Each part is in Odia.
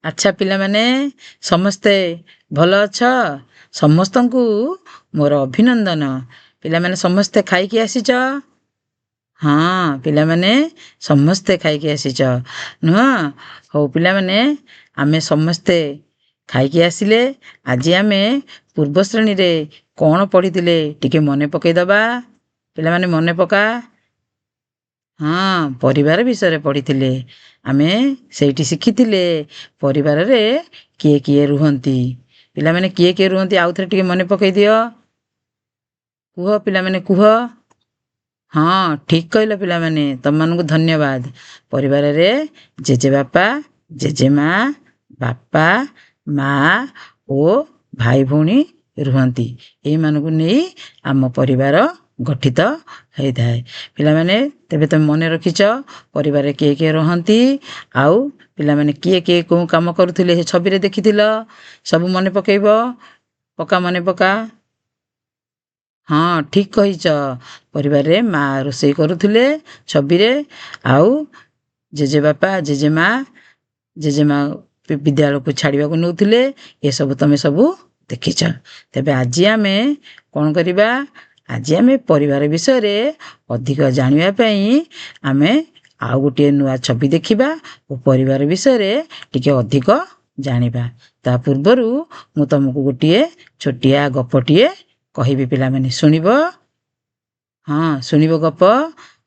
ଆଚ୍ଛା ପିଲାମାନେ ସମସ୍ତେ ଭଲ ଅଛ? ସମସ୍ତଙ୍କୁ ମୋର ଅଭିନନ୍ଦନ। ପିଲାମାନେ ସମସ୍ତେ ଖାଇକି ଆସିଛ? ହଁ, ପିଲାମାନେ ସମସ୍ତେ ଖାଇକି ଆସିଛ ନୁହଁ? ହଉ ପିଲାମାନେ, ଆମେ ସମସ୍ତେ ଖାଇକି ଆସିଲେ ଆଜି ଆମେ ପୂର୍ବ ଶ୍ରେଣୀରେ କ'ଣ ପଢ଼ିଥିଲେ ଟିକେ ମନେ ପକେଇଦବା। ପିଲାମାନେ ମନେ ପକା। ହଁ, ପରିବାର ବିଷୟରେ ପଢ଼ିଥିଲେ। ଆମେ ସେଇଠି ଶିଖିଥିଲେ ପରିବାରରେ କିଏ କିଏ ରୁହନ୍ତି। ପିଲାମାନେ କିଏ କିଏ ରୁହନ୍ତି ଆଉଥରେ ଟିକେ ମନେ ପକେଇ ଦିଅ। କୁହ ପିଲାମାନେ କୁହ। ହଁ, ଠିକ୍ କହିଲ ପିଲାମାନେ, ତମମାନଙ୍କୁ ଧନ୍ୟବାଦ। ପରିବାରରେ ଜେଜେବାପା, ଜେଜେମା, ବାପା, ମା ଓ ଭାଇ ଭଉଣୀ ରୁହନ୍ତି। ଏଇମାନଙ୍କୁ ନେଇ ଆମ ପରିବାର ଗଠିତ ହେଇଥାଏ। ପିଲାମାନେ ତେବେ ତମେ ମନେ ରଖିଛ ପରିବାରରେ କିଏ କିଏ ରହନ୍ତି, ଆଉ ପିଲାମାନେ କିଏ କିଏ କେଉଁ କାମ କରୁଥିଲେ ସେ ଛବିରେ ଦେଖିଥିଲ। ସବୁ ମନେ ପକେଇବ। ପକା ମନେ ପକା। ହଁ, ଠିକ୍ କହିଛ। ପରିବାରରେ ମା ରୋଷେଇ କରୁଥିଲେ ଛବିରେ, ଆଉ ଜେଜେବାପା ଜେଜେମା ବିଦ୍ୟାଳୟକୁ ଛାଡ଼ିବାକୁ ନେଉଥିଲେ। ଏସବୁ ତମେ ସବୁ ଦେଖିଛ। ତେବେ ଆଜି ଆମେ କ'ଣ କରିବା? ଆଜି ଆମେ ପରିବାର ବିଷୟରେ ଅଧିକ ଜାଣିବା ପାଇଁ ଆମେ ଆଉ ଗୋଟିଏ ନୂଆ ଛବି ଦେଖିବା ଓ ପରିବାର ବିଷୟରେ ଟିକେ ଅଧିକ ଜାଣିବା। ତା ପୂର୍ବରୁ ମୁଁ ତମକୁ ଗୋଟିଏ ଛୋଟିଆ ଗପଟିଏ କହିବି। ପିଲାମାନେ ଶୁଣିବ? ହଁ, ଶୁଣିବ ଗପ।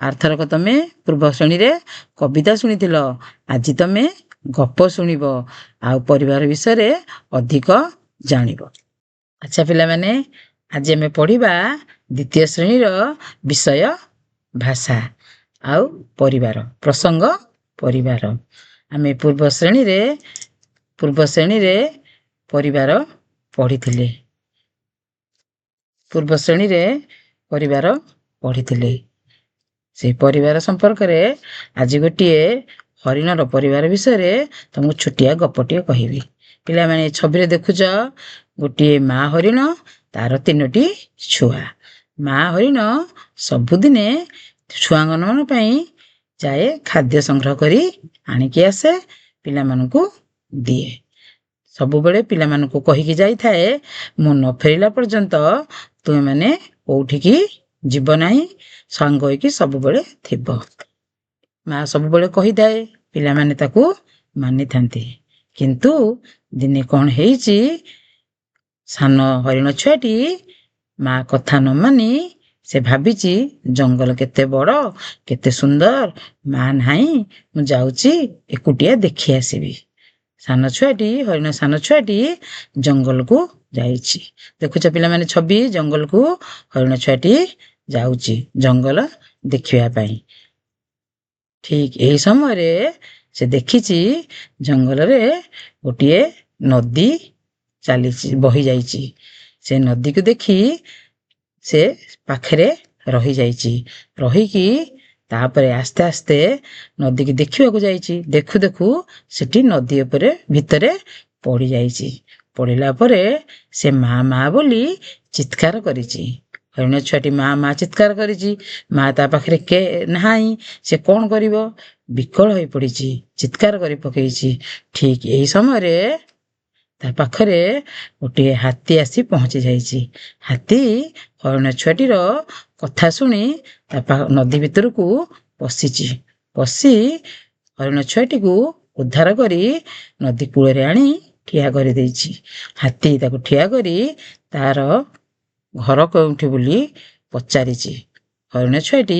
ଆରଥରକ ତମେ ପୂର୍ବ ଶ୍ରେଣୀରେ କବିତା ଶୁଣିଥିଲ। ଆଜି ତମେ ଗପ ଶୁଣିବ ଆଉ ପରିବାର ବିଷୟରେ ଅଧିକ ଜାଣିବ। ଆଚ୍ଛା ପିଲାମାନେ, ଆଜି ଆମେ ପଢ଼ିବା ଦ୍ୱିତୀୟ ଶ୍ରେଣୀର ବିଷୟ ଭାଷା ଆଉ ପରିବାର। ପ୍ରସଙ୍ଗ ପରିବାର। ଆମେ ପୂର୍ବ ଶ୍ରେଣୀରେ ପରିବାର ପଢ଼ିଥିଲେ। ସେଇ ପରିବାର ସମ୍ପର୍କରେ ଆଜି ଗୋଟିଏ ହରିଣର ପରିବାର ବିଷୟରେ ତମକୁ ଛୋଟିଆ ଗପଟିଏ କହିବି। ପିଲାମାନେ ଛବିରେ ଦେଖୁଛ ଗୋଟିଏ ମା ହରିଣ, ତାର 3ଟି ଛୁଆ। ମା ହରିଣ ସବୁଦିନେ ଛୁଆମାନଙ୍କ ପାଇଁ ଯାଏ ଖାଦ୍ୟ ସଂଗ୍ରହ କରି ଆଣିକି ଆସେ, ପିଲାମାନଙ୍କୁ ଦିଏ। ସବୁବେଳେ ପିଲାମାନଙ୍କୁ କହିକି ଯାଇଥାଏ, ମୁଁ ନ ଫେରିଲା ପର୍ଯ୍ୟନ୍ତ ତୁମେମାନେ କୋଉଠିକି ଯିବ ନାହିଁ, ସାଙ୍ଗ ହୋଇକି ସବୁବେଳେ ଥିବ। ମା ସବୁବେଳେ କହିଥାଏ, ପିଲାମାନେ ତାକୁ ମାନିଥାନ୍ତି। କିନ୍ତୁ ଦିନେ କ'ଣ ହେଇଛି, ସାନ ହରିଣ ଛୁଆଟି ମା କଥା ନ ମାନି ସେ ଭାବିଛି ଜଙ୍ଗଲ କେତେ ବଡ଼, କେତେ ସୁନ୍ଦର, ମା ନାହିଁ, ମୁଁ ଯାଉଛି ଏକୁଟିଆ ଦେଖି ଆସିବି। ହରିଣ ସାନ ଛୁଆଟି ଜଙ୍ଗଲକୁ ଯାଇଛି। ଦେଖୁଛ ପିଲାମାନେ ଛବି, ଜଙ୍ଗଲକୁ ହରିଣ ଛୁଆଟି ଯାଉଛି ଜଙ୍ଗଲ ଦେଖିବା ପାଇଁ। ଠିକ୍ ଏହି ସମୟରେ ସେ ଦେଖିଛି ଜଙ୍ଗଲରେ ଗୋଟିଏ ନଦୀ ବହି ଯାଇଛି। ସେ ନଦୀକୁ ଦେଖି ସେ ପାଖରେ ରହିଯାଇଛି। ରହିକି ତାପରେ ଆସ୍ତେ ଆସ୍ତେ ନଦୀକି ଦେଖିବାକୁ ଯାଇଛି। ଦେଖୁ ଦେଖୁ ସେଠି ନଦୀ ଭିତରେ ପଡ଼ି ଯାଇଛି। ପଡ଼ିଲା ପରେ ସେ ମା ବୋଲି ଚିତ୍କାର କରିଛି। ହରିଣ ଛୁଆଟି ମା ଚିତ୍କାର କରିଛି। ମା ତା ପାଖରେ ନାହିଁ। ସେ କ'ଣ କରିବ? ବିକଳ ହୋଇ ପଡ଼ିଛି, ଚିତ୍କାର କରି ପକେଇଛି। ଠିକ୍ ଏହି ସମୟରେ ତା ପାଖରେ ଗୋଟିଏ ହାତୀ ଆସି ପହଞ୍ଚି ଯାଇଛି। ହାତୀ ହରିଣ ଛୁଆଟିର କଥା ଶୁଣି ନଦୀ ଭିତରକୁ ପଶି ହରିଣ ଛୁଆଟିକୁ ଉଦ୍ଧାର କରି ନଦୀ କୂଳରେ ଆଣି ଠିଆ କରିଦେଇଛି। ହାତୀ ତାକୁ ଠିଆ କରି ତାର ଘର କେଉଁଠି ବୋଲି ପଚାରିଛି। ହରିଣ ଛୁଆଟି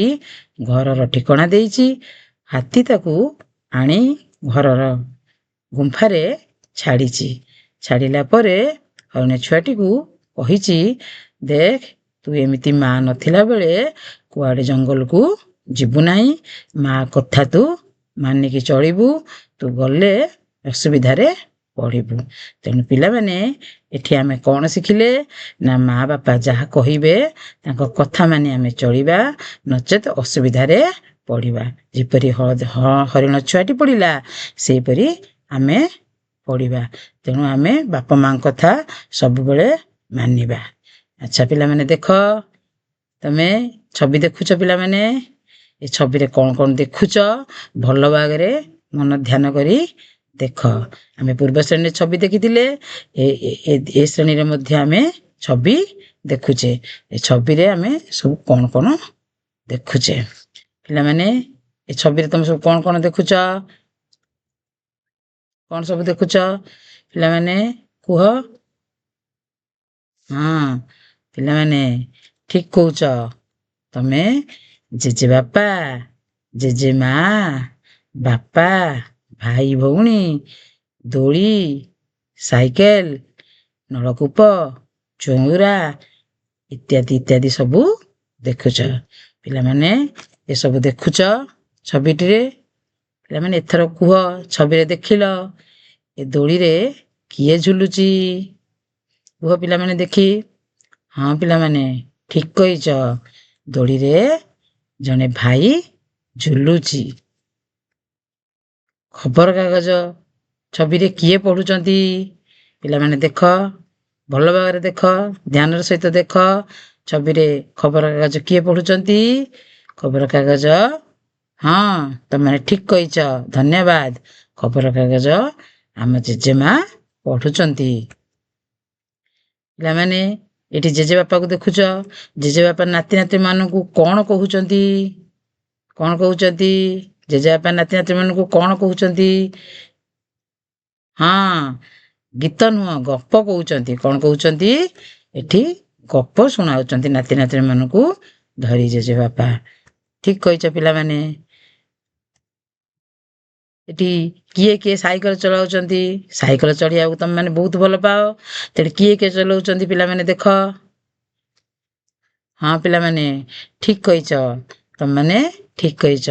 ଘରର ଠିକଣା ଦେଇଛି। ହାତୀ ତାକୁ ଆଣି ଘରର ଗୁମ୍ଫାରେ ଛାଡ଼ିଛି। ଛାଡ଼ିଲା ପରେ ହରିଣ ଛୁଆଟିକୁ କହିଛି, ଦେଖ, ତୁ ଏମିତି ମା ନଥିଲା ବେଳେ କୁଆଡ଼େ ଜଙ୍ଗଲକୁ ଯିବୁ ନାହିଁ। ମା କଥା ତୁ ମାନିକି ଚଳିବୁ। ତୁ ଗଲେ ଅସୁବିଧାରେ ପଡ଼ିବୁ। ତେଣୁ ପିଲାମାନେ ଏଠି ଆମେ କ'ଣ ଶିଖିଲେ ନା, ମା ବାପା ଯାହା କହିବେ ତାଙ୍କ କଥା ମାନି ଆମେ ଚଳିବା, ନଚେତ ଅସୁବିଧାରେ ପଡ଼ିବା। ଯେପରି ହରିଣ ଛୁଆଟି ପଡ଼ିଲା, ସେହିପରି ଆମେ ପଡ଼ିବା। ତେଣୁ ଆମେ ବାପା ମାଙ୍କ କଥା ସବୁବେଳେ ମାନିବା। ଆଚ୍ଛା ପିଲାମାନେ ଦେଖ, ତମେ ଛବି ଦେଖୁଛ ପିଲାମାନେ? ଏ ଛବିରେ କ'ଣ କ'ଣ ଦେଖୁଛ ଭଲ ଭାବରେ ମନ ଧ୍ୟାନ କରି ଦେଖ ଆମେ ପୂର୍ବ ଶ୍ରେଣୀରେ ଛବି ଦେଖିଥିଲେ, ଏ ଶ୍ରେଣୀରେ ମଧ୍ୟ ଆମେ ଛବି ଦେଖୁଛେ। ଏ ଛବିରେ ଆମେ ସବୁ କଣ କଣ ଦେଖୁଛେ? ପିଲାମାନେ ଏ ଛବିରେ ତମେ ସବୁ କଣ କଣ ଦେଖୁଛ? କଣ ସବୁ ଦେଖୁଛ ପିଲାମାନେ କୁହ? ହଁ ପିଲାମାନେ ଠିକ କହୁଛ। ତମେ ଜେଜେବାପା, ଜେଜେମା, ବାପା, ଭାଇ ଭଉଣୀ, ଦୋଳି, ସାଇକେଲ, ନଳକୂପ, ଚଉରା ଇତ୍ୟାଦି ଇତ୍ୟାଦି ସବୁ ଦେଖୁଛ। ପିଲାମାନେ ଏସବୁ ଦେଖୁଛ ଛବିଟିରେ? ପିଲାମାନେ ଏଥର କୁହ, ଛବିରେ ଦେଖିଲ ଏ ଦୋଳିରେ କିଏ ଝୁଲୁଛି? କୁହ ପିଲାମାନେ ଦେଖି। ହଁ ପିଲାମାନେ ଠିକ କହିଛ, ଦୋଳିରେ ଜଣେ ଭାଇ ଝୁଲୁଛି। ଖବରକାଗଜ ଛବିରେ କିଏ ପଢୁଛନ୍ତି? ପିଲାମାନେ ଦେଖ, ଭଲ ଭାବରେ ଦେଖ, ଧ୍ୟାନର ସହିତ ଦେଖ। ଛବିରେ ଖବରକାଗଜ କିଏ ପଢୁଛନ୍ତି? ଖବରକାଗଜ, ହଁ ତମେ ଠିକ କହିଛ, ଧନ୍ୟବାଦ। ଖବରକାଗଜ ଆମ ଜେଜେମା ପଢୁଛନ୍ତି। ପିଲାମାନେ ଏଠି ଜେଜେବାପାକୁ ଦେଖୁଛ, ଜେଜେବାପା ନାତି ନାତୁଣୀ ମାନଙ୍କୁ କଣ କହୁଛନ୍ତି? କଣ କହୁଛନ୍ତି? ଜେଜେବାପା ନାତି ନାତୁଣୀ ମାନଙ୍କୁ କଣ କହୁଛନ୍ତି? ହଁ ଗୀତ ନୁହଁ, ଗପ କହୁଛନ୍ତି। କଣ କହୁଛନ୍ତି? ଏଠି ଗପ ଶୁଣାଉଛନ୍ତି ନାତି ନାତୁଣୀ ମାନଙ୍କୁ ଧରି ଜେଜେବାପା। ଠିକ କହିଛ ପିଲାମାନେ। ଏଠି କିଏ କିଏ ସାଇକେଲ ଚଳାଉଛନ୍ତି? ସାଇକେଲ ଚଢିବାକୁ ତମେ ମାନେ ବହୁତ ଭଲ ପାଅ, ତେଣୁ କିଏ କିଏ ଚଲାଉଛନ୍ତି ପିଲାମାନେ ଦେଖ? ହଁ ପିଲାମାନେ ଠିକ କହିଛ, ତମମାନେ ଠିକ କହିଛ।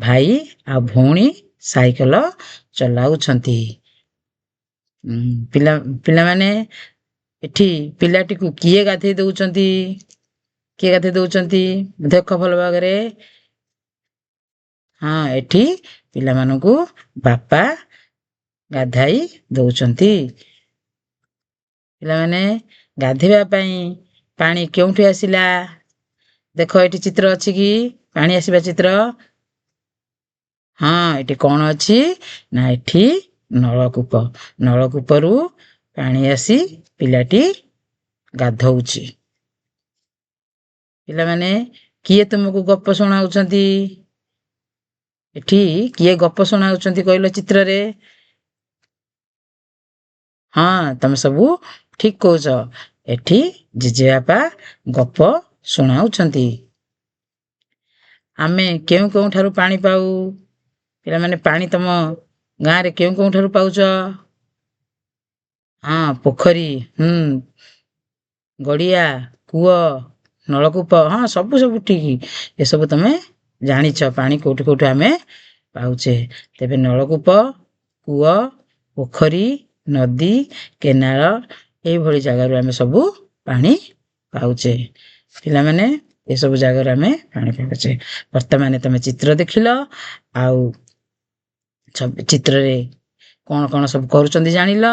ଭାଇ ଆଉ ଭଉଣୀ ସାଇକେଲ ଚଲାଉଛନ୍ତି। ପିଲାମାନେ ଏଠି ପିଲାଟିକୁ କିଏ ଗାଧେଇ ଦଉଛନ୍ତି? କିଏ ଗାଧେଇ ଦଉଛନ୍ତି? ଦେଖ ଭଲ ଭାବରେ। ହଁ ଏଠି ପିଲାମାନଙ୍କୁ ବାପା ଗାଧାଇ ଦଉଛନ୍ତି। ପିଲାମାନେ ଗାଧେଇବା ପାଇଁ ପାଣି କେଉଁଠି ଆସିଲା? ଦେଖ ଏଠି ଚିତ୍ର ଅଛି କି? ପାଣି ଆସିବା ଚିତ୍ର। ହଁ ଏଠି କଣ ଅଛି? ନା ଏଠି ନଳକୂପ। ନଳକୂପରୁ ପାଣି ଆସି ପିଲାଟି ଗାଧଉଛି। ପିଲାମାନେ କିଏ ତୁମକୁ ଗପ ଶୁଣାଉଛନ୍ତି? ଏଠି କିଏ ଗପ ଶୁଣାଉଛନ୍ତି କହିଲ ଚିତ୍ରରେ? ହଁ ତମେ ସବୁ ଠିକ କହୁଛ, ଏଠି ଜେଜେବାପା ଗପ ଶୁଣାଉଛନ୍ତି। ଆମେ କେଉଁ କେଉଁଠାରୁ ପାଣି ପାଉ? ପିଲାମାନେ ପାଣି ତମ ଗାଁରେ କେଉଁ କେଉଁଠାରୁ ପାଉଛ? ହଁ ପୋଖରୀ, ଗଡିଆ, କୂଅ, ନଳକୂପ, ହଁ ସବୁ ସବୁ ଠିକ। ଏସବୁ ତମେ ଜାଣିଛ ପାଣି କୋଉଠି କୋଉଠି ଆମେ ପାଉଛେ। ତେବେ ନଳକୂପ, କୂଅ, ପୋଖରୀ, ନଦୀ, କେନାଳ ଏଇଭଳି ଜାଗାରୁ ଆମେ ସବୁ ପାଣି ପାଉଛେ। ପିଲାମାନେ ଏସବୁ ଜାଗାରୁ ଆମେ ପାଣି ପାଉଛେ। ବର୍ତ୍ତମାନ ତମେ ଚିତ୍ର ଦେଖିଲ, ଆଉ ଚିତ୍ରରେ କଣ କଣ ସବୁ କରୁଛନ୍ତି ଜାଣିଲ,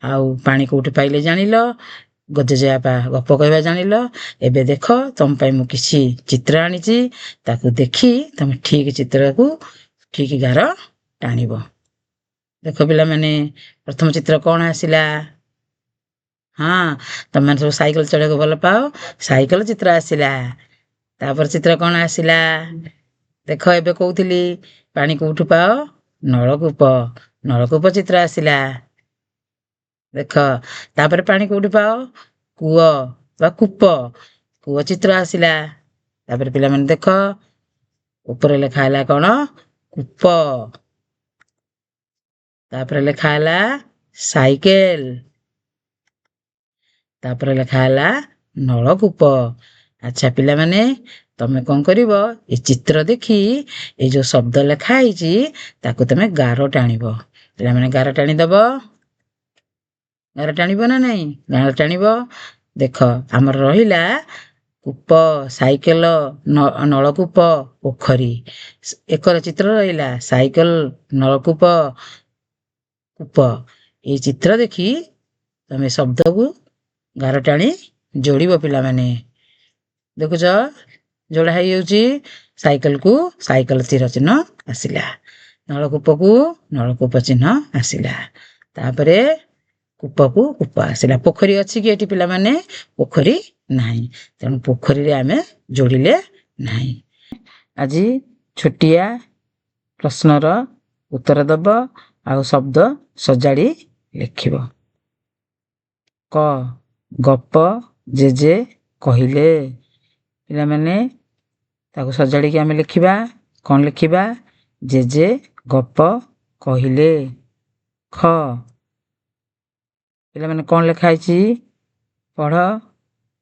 ଆଉ ପାଣି କୋଉଠି ପାଇଲେ ଜାଣିଲ, ଜେଜେବାପା ଗପ କହିବା ଜାଣିଲ। ଏବେ ଦେଖ, ତମ ପାଇଁ ମୁଁ କିଛି ଚିତ୍ର ଆଣିଛି, ତାକୁ ଦେଖି ତମେ ଠିକ ଚିତ୍ରକୁ ଠିକ ଗାର ଟାଣିବ। ଦେଖ ପିଲାମାନେ, ପ୍ରଥମ ଚିତ୍ର କଣ ଆସିଲା? ହଁ ତମମାନେ ସବୁ ସାଇକେଲ ଚଢିବାକୁ ଭଲ ପାଅ, ସାଇକେଲ ଚିତ୍ର ଆସିଲା। ତାପରେ ଚିତ୍ର କଣ ଆସିଲା? ଦେଖ ଏବେ କହୁଥିଲି ପାଣି କୋଉଠୁ ପାଅ? ନଳକୂପ। ନଳକୂପ ଚିତ୍ର ଆସିଲା। ଦେଖ ତାପରେ ପାଣି କୋଉଠି ପାଅ? କୂଅ ବା କୂପ। କୂଅ ଚିତ୍ର ଆସିଲା। ତାପରେ ପିଲାମାନେ ଦେଖ, ଉପରେ ଲେଖା ହେଲା କଣ? କୂପ। ତାପରେ ଲେଖା ହେଲା ସାଇକେଲ। ତାପରେ ଲେଖା ହେଲା ନଳକୂପ। ଆଚ୍ଛା ପିଲାମାନେ, ତମେ କଣ କରିବ? ଏ ଚିତ୍ର ଦେଖି ଏଇ ଯୋଉ ଶବ୍ଦ ଲେଖା ହେଇଛି ତାକୁ ତମେ ଗାର ଟାଣିବ। ପିଲାମାନେ ଗାର ଟାଣିଦବ। ଗାର ଟାଣିବ ନା ନାଇଁ? ଗାର ଟାଣିବ। ଦେଖ ଆମର ରହିଲା କୂପ, ସାଇକେଲ, ନଳକୂପ, ପୋଖରୀ। ଏକର ଚିତ୍ର ରହିଲା ସାଇକେଲ, ନଳକୂପ, କୂପ। ଏଇ ଚିତ୍ର ଦେଖି ତମେ ଶବ୍ଦକୁ ଗାର ଟାଣି ଯୋଡିବ। ପିଲାମାନେ ଦେଖୁଛ ଯୋଡା ହେଇଯାଉଛି। ସାଇକେଲ କୁ ସାଇକେଲ ତୀର ଚିହ୍ନ ଆସିଲା। ନଳକୂପକୁ ନଳକୂପ ଚିହ୍ନ ଆସିଲା। ତାପରେ କୂପକୁ କୂପ ଆସିଲା। ପୋଖରୀ ଅଛି କି ଏଠି ପିଲାମାନେ? ପୋଖରୀ ନାହିଁ। ତେଣୁ ପୋଖରୀରେ ଆମେ ଯୋଡ଼ିଲେ ନାହିଁ। ଆଜି ଛୋଟିଆ ପ୍ରଶ୍ନର ଉତ୍ତର ଦେବ ଆଉ ଶବ୍ଦ ସଜାଡ଼ି ଲେଖିବ। କ ଗପ ଜେଜେ କହିଲେ। ପିଲାମାନେ ତାକୁ ସଜାଡ଼ିକି ଆମେ ଲେଖିବା। କ'ଣ ଲେଖିବା? ଜେଜେ ଗପ କହିଲେ। ଖ ପିଲାମାନେ କ'ଣ ଲେଖା ହେଇଛି? ପଢ଼।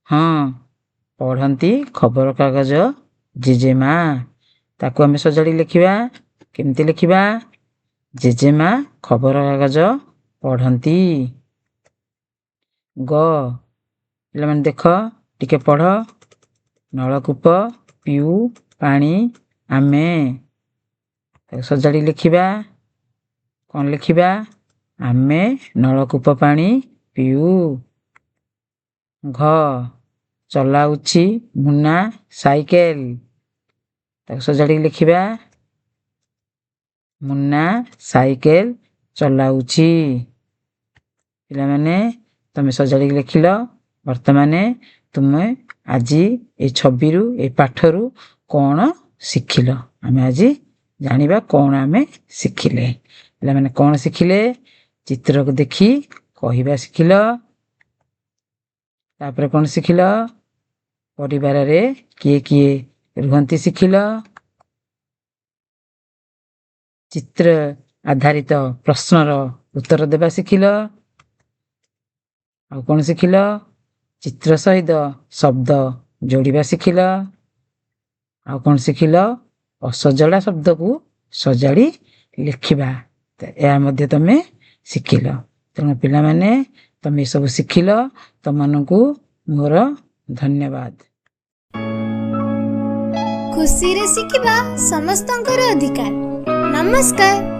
ହଁ, ପଢ଼ନ୍ତି ଖବରକାଗଜ ଜେଜେମା। ତାକୁ ଆମେ ସଜାଡ଼ି ଲେଖିବା। କେମିତି ଲେଖିବା? ଜେଜେମା ଖବରକାଗଜ ପଢ଼ନ୍ତି। ଗ ପିଲାମାନେ ଦେଖ, ଟିକେ ପଢ଼। ନଳକୂପ ପିଉ ପାଣି ଆମେ। ତାକୁ ସଜାଡ଼ି ଲେଖିବା। କ'ଣ ଲେଖିବା? ଆମେ ନଳକୂପ ପାଣି ପିଉ। ଘ ଚଲାଉଛି ମୁନା ସାଇକେଲ। ତାକୁ ସଜାଡ଼ିକି ଲେଖିବା। ମୁନା ସାଇକେଲ ଚଲାଉଛି। ପିଲାମାନେ ତମେ ସଜାଡ଼ିକି ଲେଖିଲ। ବର୍ତ୍ତମାନ ତୁମେ ଆଜି ଏଇ ଛବିରୁ ଏଇ ପାଠରୁ କ'ଣ ଶିଖିଲ? ଆମେ ଆଜି ଜାଣିବା କ'ଣ ଆମେ ଶିଖିଲେ। ପିଲାମାନେ କ'ଣ ଶିଖିଲେ? ଚିତ୍ରକୁ ଦେଖି କହିବା ଶିଖିଲ। ତାପରେ କ'ଣ ଶିଖିଲ? ପରିବାରରେ କିଏ କିଏ ରୁହନ୍ତି ଶିଖିଲ। ଚିତ୍ର ଆଧାରିତ ପ୍ରଶ୍ନର ଉତ୍ତର ଦେବା ଶିଖିଲ। ଆଉ କ'ଣ ଶିଖିଲ? ଚିତ୍ର ସହିତ ଶବ୍ଦ ଯୋଡ଼ିବା ଶିଖିଲ। ଆଉ କ'ଣ ଶିଖିଲ? ଅସଜଡ଼ା ଶବ୍ଦକୁ ସଜାଡ଼ି ଲେଖିବା। ଏହା ମଧ୍ୟ ତମେ ଶିଖିଲ। ତେଣୁ ପିଲାମାନେ ତମେ ଏସବୁ ଶିଖିଲ। ତମମାନଙ୍କୁ ମୋର ଧନ୍ୟବାଦ। ଖୁସିରେ ଶିଖିବା ସମସ୍ତଙ୍କର ଅଧିକାର। ନମସ୍କାର।